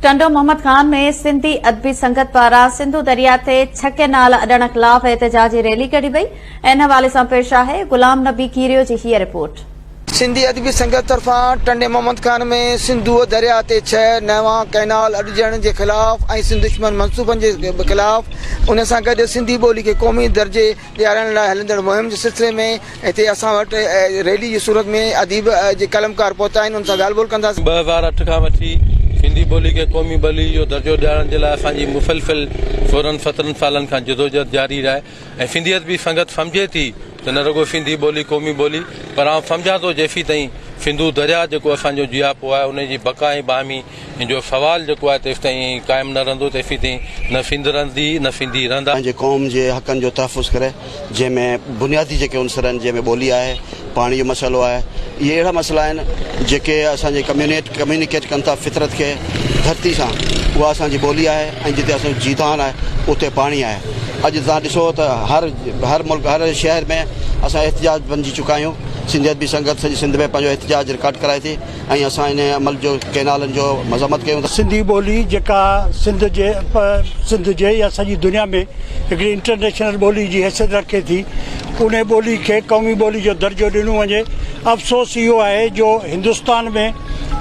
टंडो मोहम्मद खान में सिंधी अदबी संगत पारां सिंधु दरिया ते 6 केनाल अॾण ख़िलाफ़ एहतजाजी रैली कढी वई। इन हवाले सां पेश आहे गुलाम नबी कीरियो जी हीअ रिपोर्ट। सिंधी अदबी संगत तरफा टंडे मोहम्मद खान में सिंधु दरिया ते 6 नवा कैनाल अॾजण जे ख़िलाफ़ ऐं सिंध दुश्मन मनसूबनि जे ख़िलाफ़ उन सां गॾु सिंधी ॿोली खे क़ौमी दर्जे ॾियारण लाइ हलंदड़ मुहिम जे सिलसिले में हिते असां वटि रैली जी सूरत में अदीब जे कलमकार पहुता आहिनि। उन सां ॻाल्हि ॿोल कंदासीं। 2008 खां वठी सिंधी ॿोली खे क़ौमी ॿोली जो दर्जो ॾियारण जे लाइ असांजी मुफ़लफ़िल 17 सालनि खां जदोजहद जारी रहे ऐं सिंधी अदबी संगत सम्झे थी त न रुगो सिंधी ॿोली क़ौमी ॿोली पर आउं सम्झां थो जेसीं ताईं सिंधु दरिया जेको असांजो जियापो आहे उन जी बका ऐं बामी जो सवाल जेको आहे तेसि ताईं क़ाइमु न रहंदो, तेसीं ताईं न सिंध रहंदी न सिंधी रहंदा। पंहिंजे क़ौम जे हक़नि जो तहफ़ुज़ करे जंहिंमें बुनियादी जेके उनसर आहिनि, जंहिंमें ॿोली आहे, पाणी जो मसइलो आहे, इहे अहिड़ा मसइला आहिनि जेके असांजे कम्यूनिकेट कनि था फितरत खे धरती सां। उहा असांजी ॿोली आहे ऐं जिते असांजो जीदान आहे उते पाणी आहे। अॼु तव्हां ॾिसो त हर मुल्क हर शहर में असां एहतजाज बणिजी चुका आहियूं। सिंधी अदबी संगत सॼी सिंध में पंहिंजो एहतजाज रिकॉर्ड कराए थी ऐं असां इन अमल जो कैनालनि जो मज़म्मत कयूं। सिंधी ॿोली जेका सिंध जे या सॼी दुनिया में हिकिड़ी इंटरनेशनल ॿोली जी हैसियत रखे थी, उन ॿोली खे क़ौमी ॿोली जो दर्जो ॾिनो वञे। अफ़सोस इहो आहे जो हिंदुस्तान में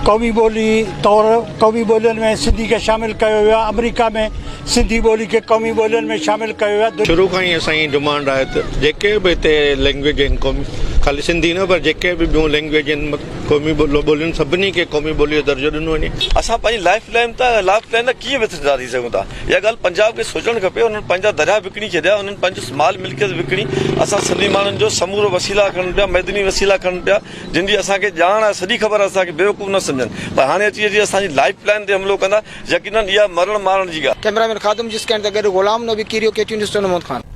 क़ौमी ॿोली तौरु क़ौमी ॿोलियुनि में सिंधी खे शामिलु कयो वियो आहे। अमेरिका में सिंधी ॿोली खे क़ौमी ॿोलियुनि में शामिलु कयो वियो आहे। शुरू खां ई असांजी डिमांड आहे त जेके बि हिते लैंग्वेज आहिनि क़ौमी, ख़ाली सिंधी न पर जेके बि ॿियूं लैंग्वेज आहिनि क़ौमी ॿोलियुनि सभिनी खे क़ौमी ॿोलीअ जो दर्जो ॾिनो वञे। असां पंहिंजी लाइफ लाइन त कीअं विसरंदा थी सघूं था। इहा ॻाल्हि पंजाब खे सोचणु खपे। उन्हनि पंहिंजा दरिया विकिणी छॾिया, उन्हनि पंहिंजो माल मिल्कियत विकिणी। असां सिंधी माण्हुनि जो समूरो वसीला खणनि पिया, मैदनी वसीला खणनि पिया, जिन जी असांखे ॼाण आहे, सॼी ख़बर आहे, असांखे बेवकूफ़ न सम्झनि। पर हाणे अची असांजी लाइफ लाइन ते हमिलो कंदा, यकीनन इहा मरण मारण जी ॻाल्हि। कैमरामैन ख़ादम जिस कहण ते गॾु गुलाम नबी कीरियो, KTN न्यूज़ टंडो मोहम्मद खान।